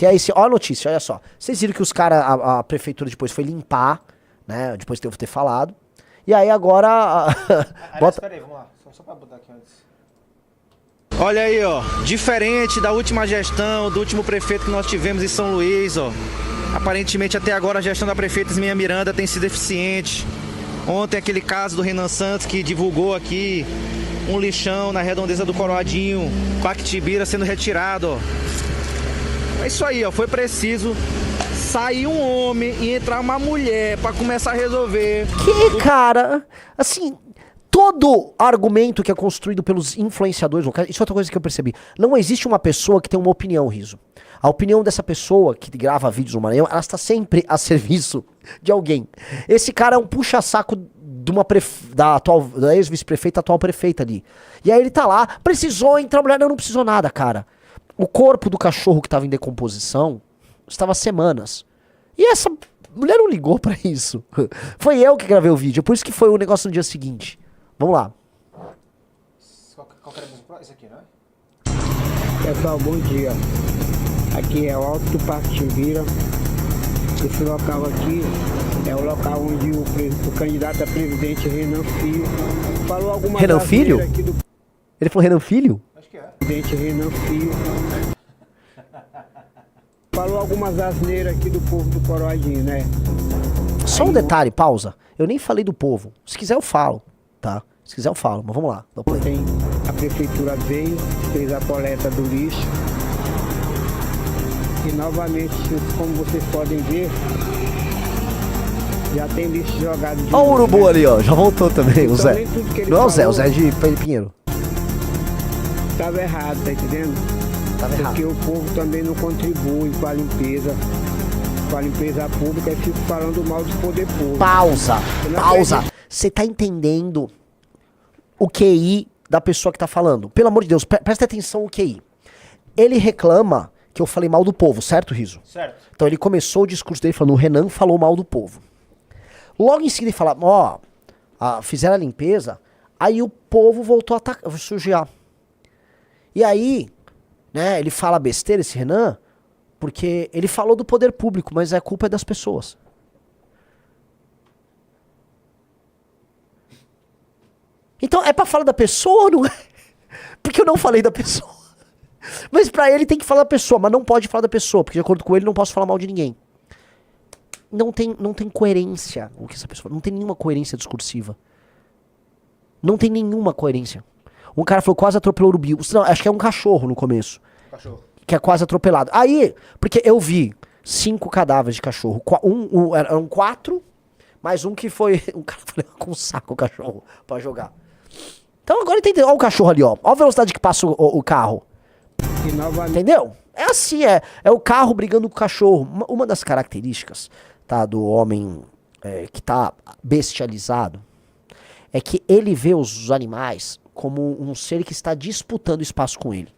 Que é esse, ó a notícia, olha só. Vocês viram que os caras, a prefeitura depois foi limpar, né? Depois de eu ter falado. E aí agora... Bota... Peraí, vamos lá. Só pra botar aqui antes. Olha aí, ó. Diferente da última gestão, do último prefeito que nós tivemos em São Luís, ó. Aparentemente até agora a gestão da prefeita Isminha Miranda tem sido eficiente. Ontem aquele caso do Renan Santos que divulgou aqui um lixão na redondeza do Coroadinho, com a Actibira sendo retirado, ó. É isso aí, ó. Foi preciso sair um homem e entrar uma mulher pra começar a resolver. Que, cara? Assim, todo argumento que é construído pelos influenciadores locais, isso é outra coisa que eu percebi. Não existe uma pessoa que tem uma opinião, Riso. A opinião dessa pessoa que grava vídeos no Maranhão, ela está sempre a serviço de alguém. Esse cara é um puxa-saco de uma da ex-vice-prefeita, atual prefeita ali. E aí ele tá lá, precisou entrar mulher, não precisou nada, cara. O corpo do cachorro que estava em decomposição estava há semanas. E essa mulher não ligou pra isso. Foi eu que gravei o vídeo, por isso que foi o negócio no dia seguinte. Vamos lá. Qual que era esse aqui, né? Pessoal, bom dia. Aqui é o Alto do Parque Timbira. Esse local aqui é o local onde o candidato a presidente Renan Filho falou alguma coisa. Renan Filho? Aqui do Ele falou Renan Filho? Acho que é. Presidente Renan Filho. Falou algumas asneiras aqui do povo do Coroadinho, né? Só um detalhe, pausa. Eu nem falei do povo. Se quiser eu falo, tá? Se quiser eu falo, mas vamos lá. Ontem a prefeitura veio, fez a coleta do lixo. E novamente, como vocês podem ver, já tem lixo jogado. Olha o urubu ali, ó. Já voltou também, o Zé. Não é o Zé, o Zé é de Pinheiro. Tava errado, tá entendendo? Tava errado. Porque o povo também não contribui com a limpeza pública e fica falando mal do poder público. Pausa. Você tá entendendo o QI da pessoa que tá falando? Pelo amor de Deus, presta atenção no QI. Ele reclama que eu falei mal do povo, certo, Riso? Certo. Então ele começou o discurso dele falando, o Renan falou mal do povo. Logo em seguida ele fala, ó, fizeram a limpeza, aí o povo voltou a sujar. E aí, né, ele fala besteira, esse Renan, porque ele falou do poder público, mas a culpa é das pessoas. Então é pra falar da pessoa ou não é? Porque eu não falei da pessoa. Mas pra ele tem que falar da pessoa, mas não pode falar da pessoa, porque de acordo com ele não posso falar mal de ninguém. Não tem coerência o que essa pessoa, não tem nenhuma coerência discursiva. Não tem nenhuma coerência. Um cara falou quase atropelou o urubu. Não, acho que é um cachorro no começo. Cachorro. Que é quase atropelado. Aí, porque eu vi 5 cadáveres de cachorro. Eram 4, mais um que foi. Um cara foi com um saco o cachorro pra jogar. Então agora entendeu. Olha o cachorro ali, ó. Olha a velocidade que passa o carro. Entendeu? É assim, é o carro brigando com o cachorro. Uma das características, tá, do homem que tá bestializado é que ele vê os animais como um ser que está disputando espaço com ele.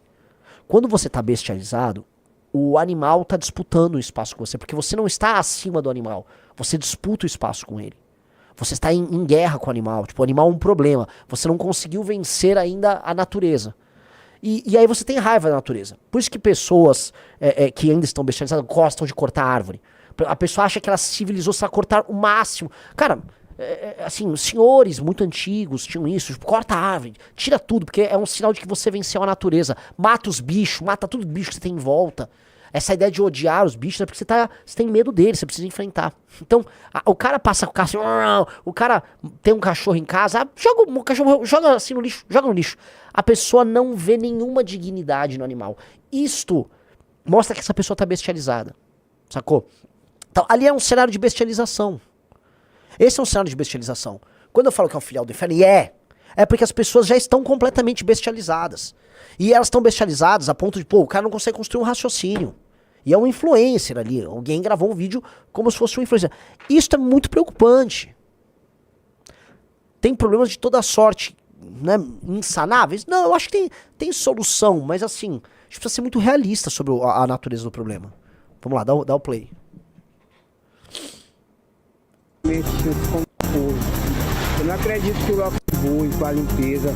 Quando você tá bestializado, o animal tá disputando o espaço com você, porque você não está acima do animal, você disputa o espaço com ele. Você está em guerra com o animal, tipo, o animal é um problema, você não conseguiu vencer ainda a natureza. E aí você tem raiva da natureza. Por isso que pessoas que ainda estão bestializadas gostam de cortar árvore. A pessoa acha que ela se civilizou-se a cortar o máximo. Cara, assim, os senhores muito antigos tinham isso. Tipo, corta a árvore, tira tudo, porque é um sinal de que você venceu a natureza. Mata os bichos, mata tudo bicho que você tem em volta. Essa ideia de odiar os bichos é porque você tem medo deles, você precisa enfrentar. Então, o cara passa com o cachorro, o cara tem um cachorro em casa, joga o cachorro, joga assim no lixo, joga no lixo. A pessoa não vê nenhuma dignidade no animal. Isto mostra que essa pessoa tá bestializada, sacou? Então, ali é um cenário de bestialização. Esse é um cenário de bestialização. Quando eu falo que é um filial do inferno, é porque as pessoas já estão completamente bestializadas. E elas estão bestializadas a ponto de, pô, o cara não consegue construir um raciocínio. E é um influencer ali. Alguém gravou um vídeo como se fosse um influencer. Isso é muito preocupante. Tem problemas de toda sorte, né, insanáveis? Não, eu acho que tem solução, mas assim, a gente precisa ser muito realista sobre a natureza do problema. Vamos lá, dá o play. Eu não acredito que o local contribui com a limpeza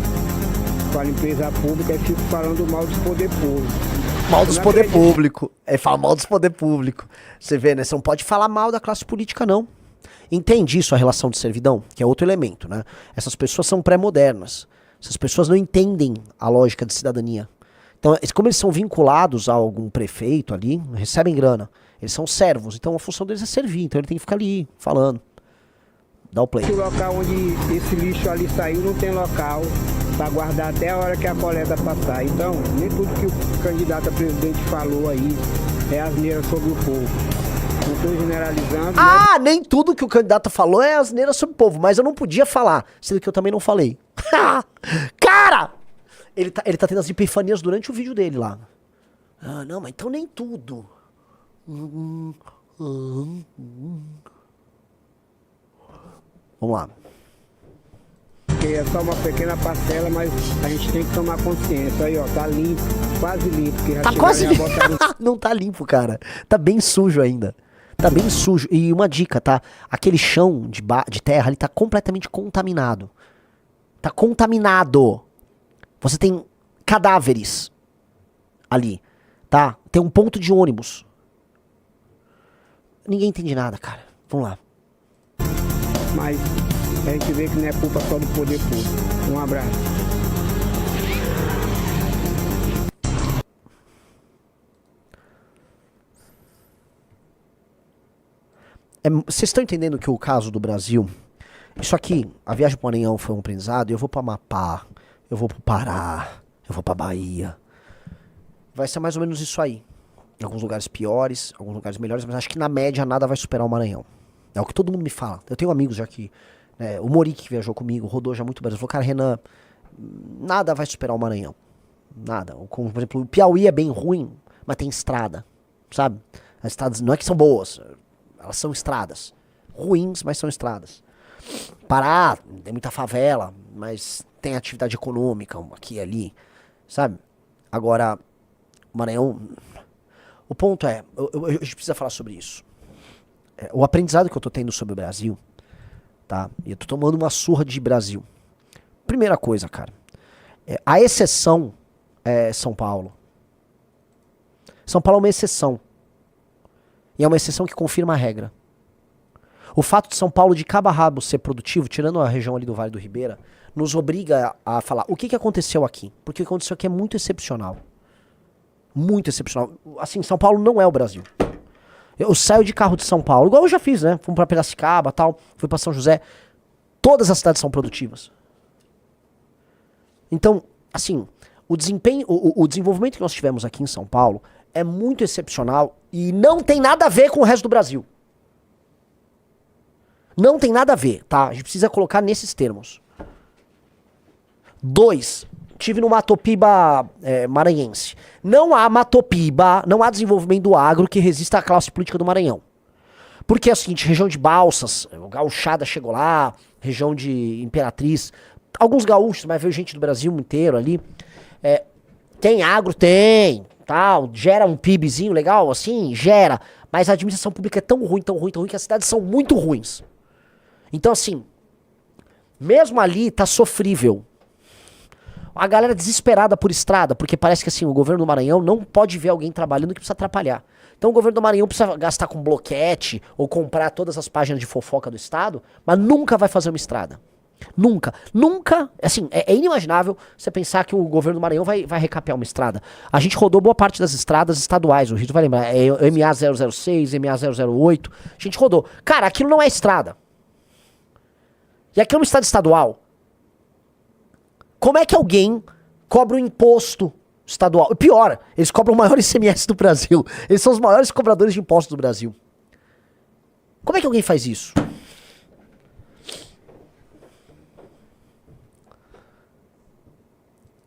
pública e fico falando mal do poder público. Mal dos poder público. Ele fala mal dos poder público. Você vê, né? Você não pode falar mal da classe política, não. Entende isso, a relação de servidão? Que é outro elemento, né? Essas pessoas são pré-modernas. Essas pessoas não entendem a lógica de cidadania. Então, como eles são vinculados a algum prefeito ali, recebem grana. Eles são servos, então a função deles é servir. Então ele tem que ficar ali, falando. Dá o play. O local onde esse lixo ali saiu não tem local para guardar até a hora que a coleta passar. Então, nem tudo que o candidato a presidente falou aí é asneira sobre o povo. Não estou generalizando. Ah, nem tudo que o candidato falou é asneira sobre o povo, mas eu não podia falar, sendo que eu também não falei. Cara! Ele tá tendo as epifanias durante o vídeo dele lá. Ah, não, mas então nem tudo. Vamos lá. Porque é só uma pequena parcela, mas a gente tem que tomar consciência. Aí, ó, tá limpo, quase limpo. Que já Tá quase limpo. Não tá limpo, cara. Tá bem sujo ainda. Tá bem sujo. E uma dica, tá? Aquele chão de terra, ele tá completamente contaminado. Tá contaminado. Você tem cadáveres ali, tá? Tem um ponto de ônibus. Ninguém entende nada, cara. Vamos lá. Mas a gente vê que não é culpa só do poder público. Um abraço. Vocês estão entendendo que o caso do Brasil... Isso aqui, a viagem para o Maranhão foi um aprendizado. Eu vou para Amapá, eu vou para o Pará, eu vou para Bahia. Vai ser mais ou menos isso aí. Em alguns lugares piores, alguns lugares melhores, mas acho que na média nada vai superar o Maranhão. É o que todo mundo me fala. Eu tenho amigos já que... Né, o Mori que viajou comigo, rodou já muito Brasil. Falou, cara, Renan, nada vai superar o Maranhão. Nada. Como, por exemplo, o Piauí é bem ruim, mas tem estrada, sabe? As estradas não é que são boas, elas são estradas. Ruins, mas são estradas. Pará, tem muita favela, mas tem atividade econômica aqui e ali, sabe? Agora, o Maranhão... O ponto é, a gente precisa falar sobre isso. O aprendizado que eu tô tendo sobre o Brasil, tá? E eu tô tomando uma surra de Brasil. Primeira coisa, cara. A exceção é São Paulo. São Paulo é uma exceção. E é uma exceção que confirma a regra. O fato de São Paulo de cabo a rabo ser produtivo, tirando a região ali do Vale do Ribeira, nos obriga a falar o que aconteceu aqui. Porque o que aconteceu aqui é muito excepcional. Muito excepcional. Assim, São Paulo não é o Brasil. Eu saio de carro de São Paulo, igual eu já fiz, né? Fui pra Piracicaba, tal, fui pra São José. Todas as cidades são produtivas. Então, assim, o desempenho, o desenvolvimento que nós tivemos aqui em São Paulo é muito excepcional e não tem nada a ver com o resto do Brasil. Não tem nada a ver, tá? A gente precisa colocar nesses termos. 2. Tive no Matopiba maranhense. Não há Matopiba, não há desenvolvimento do agro que resista à classe política do Maranhão. Porque é o seguinte, região de Balsas, o Gauchada chegou lá, região de Imperatriz, alguns gaúchos, mas veio gente do Brasil inteiro ali. Tem agro? Tem, tal, gera um PIBzinho legal, assim, gera. Mas a administração pública é tão ruim, tão ruim, tão ruim, que as cidades são muito ruins. Então, assim, mesmo ali tá sofrível. A galera desesperada por estrada, porque parece que assim, o governo do Maranhão não pode ver alguém trabalhando que precisa atrapalhar. Então o governo do Maranhão precisa gastar com bloquete ou comprar todas as páginas de fofoca do estado, mas nunca vai fazer uma estrada. Nunca. Nunca, assim, é inimaginável você pensar que o governo do Maranhão vai recapear uma estrada. A gente rodou boa parte das estradas estaduais, o Rio vai lembrar, MA 006, MA 008, a gente rodou. Cara, aquilo não é estrada. E aquilo é uma estrada estadual. Como é que alguém cobra um imposto estadual? Pior, eles cobram o maior ICMS do Brasil. Eles são os maiores cobradores de impostos do Brasil. Como é que alguém faz isso?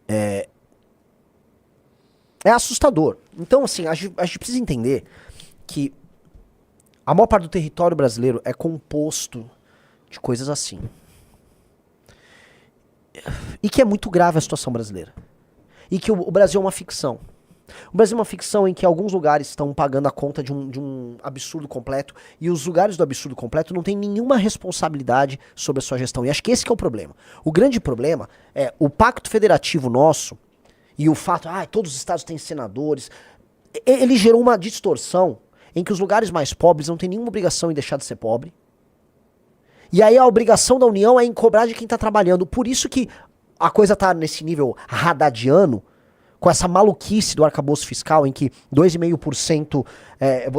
É assustador. Então, assim, a gente precisa entender que a maior parte do território brasileiro é composto de coisas assim. E que é muito grave a situação brasileira. E que o Brasil é uma ficção. O Brasil é uma ficção em que alguns lugares estão pagando a conta de um absurdo completo e os lugares do absurdo completo não têm nenhuma responsabilidade sobre a sua gestão. E acho que esse que é o problema. O grande problema é o pacto federativo nosso e o fato, todos os estados têm senadores. ele gerou uma distorção em que os lugares mais pobres não têm nenhuma obrigação em deixar de ser pobre. E aí a obrigação da União é em cobrar de quem tá trabalhando. Por isso que a coisa tá nesse nível haddadiano, com essa maluquice do arcabouço fiscal, em que 2,5%,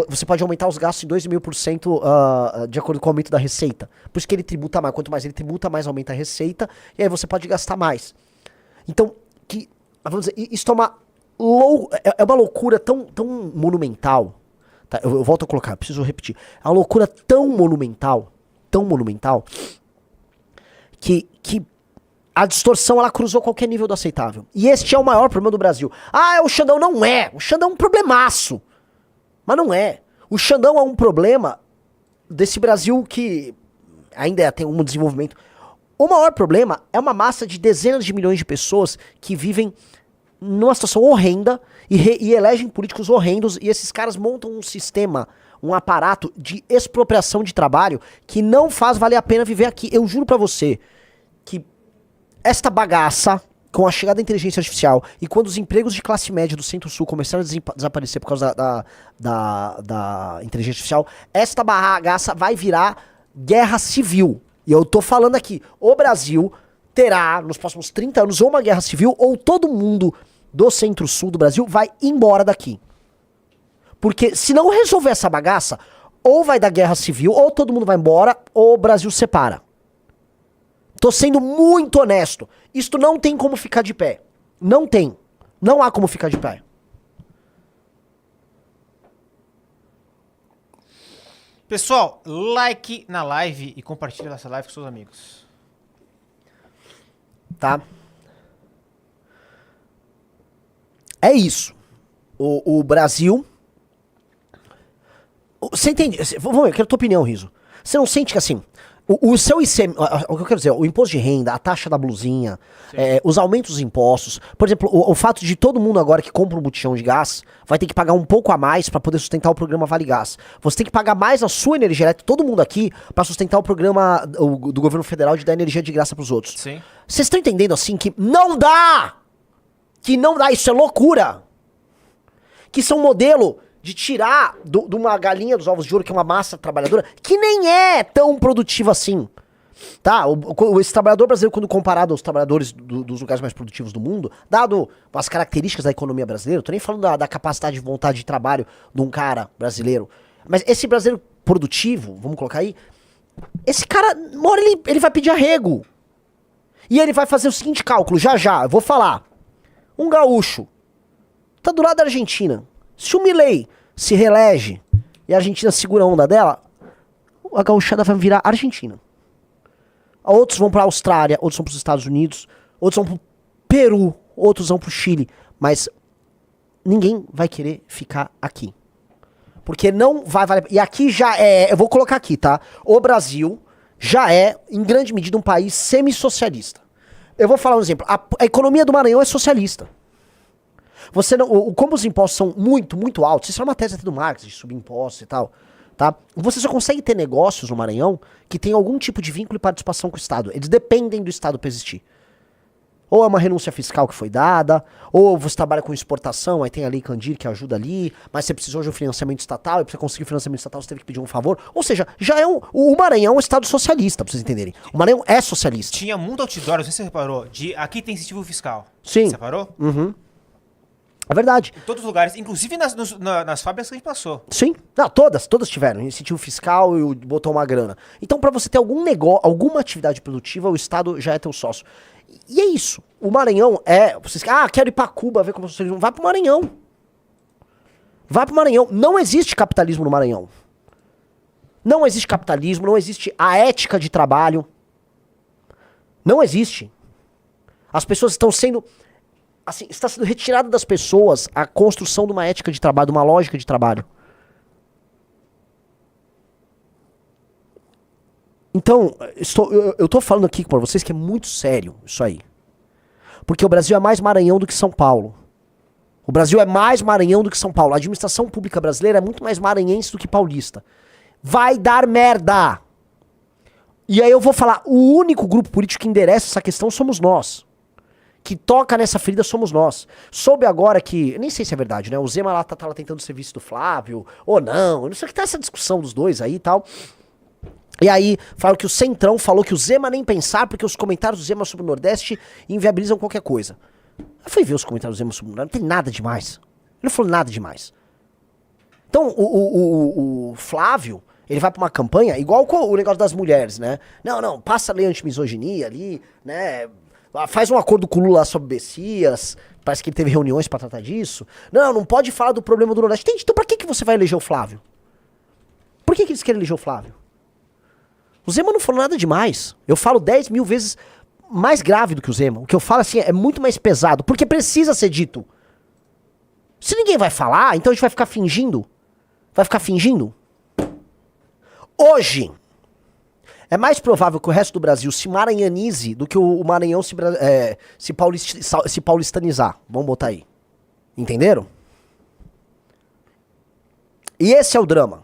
você pode aumentar os gastos em 2,5% de acordo com o aumento da receita. Por isso que ele tributa mais. Quanto mais ele tributa, mais aumenta a receita, e aí você pode gastar mais. Então, vamos dizer, isso é uma loucura tão monumental. Tá? Eu volto a colocar, preciso repetir. É uma loucura tão monumental, que a distorção, ela cruzou qualquer nível do aceitável. E este é o maior problema do Brasil. O Xandão não é. O Xandão é um problemaço. Mas não é. O Xandão é um problema desse Brasil que ainda tem um desenvolvimento. O maior problema é uma massa de dezenas de milhões de pessoas que vivem numa situação horrenda e elegem políticos horrendos, e esses caras montam um sistema, um aparato de expropriação de trabalho que não faz valer a pena viver aqui. Eu juro pra você que esta bagaça, com a chegada da inteligência artificial e quando os empregos de classe média do Centro-Sul começaram a desaparecer por causa da inteligência artificial, esta bagaça vai virar guerra civil. E eu tô falando aqui, o Brasil terá, nos próximos 30 anos, ou uma guerra civil, ou todo mundo do Centro-Sul do Brasil vai embora daqui. Porque se não resolver essa bagaça, ou vai dar guerra civil, ou todo mundo vai embora, ou o Brasil separa. Tô sendo muito honesto. Isto não tem como ficar de pé. Não tem. Não há como ficar de pé. Pessoal, like na live e compartilha essa live com seus amigos. Tá? É isso. O Brasil... Você entende? Vamos ver, eu quero a tua opinião, Riso. Você não sente que assim... O seu ICM, o que eu quero dizer, o imposto de renda, a taxa da blusinha, os aumentos dos impostos, por exemplo, o fato de todo mundo agora que compra um botijão de gás vai ter que pagar um pouco a mais para poder sustentar o programa Vale Gás. Você tem que pagar mais a sua energia elétrica, todo mundo aqui, para sustentar o programa do governo federal de dar energia de graça pros outros. Sim. Vocês estão entendendo assim que não dá! Que não dá, isso é loucura! Que isso é um modelo de tirar de uma galinha dos ovos de ouro, que é uma massa trabalhadora, que nem é tão produtiva assim. Tá? Esse trabalhador brasileiro, quando comparado aos trabalhadores dos lugares mais produtivos do mundo, dado as características da economia brasileira, eu tô nem falando da capacidade de vontade de trabalho de um cara brasileiro, mas esse brasileiro produtivo, vamos colocar aí, esse cara, uma hora ele vai pedir arrego. E ele vai fazer o seguinte cálculo, já, eu vou falar. Um gaúcho tá do lado da Argentina. Se o Milei se reelege e a Argentina segura a onda dela, a gauchada vai virar Argentina. Outros vão pra Austrália, outros vão pros Estados Unidos, outros vão pro Peru, outros vão pro Chile. Mas ninguém vai querer ficar aqui. Porque não vai valer... E aqui já é... Eu vou colocar aqui, tá? O Brasil já é, em grande medida, um país semi-socialista. Eu vou falar um exemplo. A economia do Maranhão é socialista. Você não, como os impostos são muito, muito altos, isso é uma tese até do Marx, de subir impostos e tal, tá? Você só consegue ter negócios no Maranhão que tem algum tipo de vínculo e participação com o Estado. Eles dependem do Estado para existir. Ou é uma renúncia fiscal que foi dada, ou você trabalha com exportação, aí tem a Lei Candir que ajuda ali, mas você precisou de um financiamento estatal, e para você conseguir o financiamento estatal você teve que pedir um favor. Ou seja, já é o Maranhão é um Estado socialista, pra vocês entenderem. O Maranhão é socialista. Tinha muito outdoor, não sei se você reparou, de aqui tem incentivo fiscal. Sim. Você reparou? Uhum. É verdade. Em todos os lugares, inclusive nas fábricas que a gente passou. Sim. Não, todas tiveram. Incentivo fiscal e botou uma grana. Então, pra você ter algum negócio, alguma atividade produtiva, o Estado já é teu sócio. E é isso. O Maranhão é... Vocês, quero ir pra Cuba ver como vocês... Vai pro Maranhão. Vai pro Maranhão. Não existe capitalismo no Maranhão. Não existe capitalismo, não existe a ética de trabalho. Não existe. As pessoas estão sendo... Assim, está sendo retirada das pessoas a construção de uma ética de trabalho, de uma lógica de trabalho. Então, eu tô falando aqui para vocês que é muito sério isso aí. Porque o Brasil é mais Maranhão do que São Paulo. O Brasil é mais Maranhão do que São Paulo. A administração pública brasileira é muito mais maranhense do que paulista. Vai dar merda! E aí eu vou falar, o único grupo político que endereça essa questão somos nós. que toca nessa ferida somos nós. Soube agora que, nem sei se é verdade, né? O Zema lá tá lá tentando o serviço do Flávio, ou não. Eu não sei o que tá essa discussão dos dois aí e tal. E aí, falaram que o Centrão falou que o Zema nem pensar, porque os comentários do Zema sobre o Nordeste inviabilizam qualquer coisa. Eu fui ver os comentários do Zema sobre o Nordeste, não tem nada demais. Ele não falou nada demais. Então, o Flávio, ele vai pra uma campanha, igual com o negócio das mulheres, né? Não, passa a lei anti-misoginia ali, né? Faz um acordo com o Lula sobre Bessias, parece que ele teve reuniões pra tratar disso. Não pode falar do problema do Nordeste. Então pra que você vai eleger o Flávio? Por que eles querem eleger o Flávio? O Zema não falou nada demais. Eu falo 10 mil vezes mais grave do que o Zema. O que eu falo assim é muito mais pesado, porque precisa ser dito. Se ninguém vai falar, então a gente vai ficar fingindo. Vai ficar fingindo? Hoje, é mais provável que o resto do Brasil se maranhanize do que o Maranhão se paulistanizar. Vamos botar aí. Entenderam? E esse é o drama.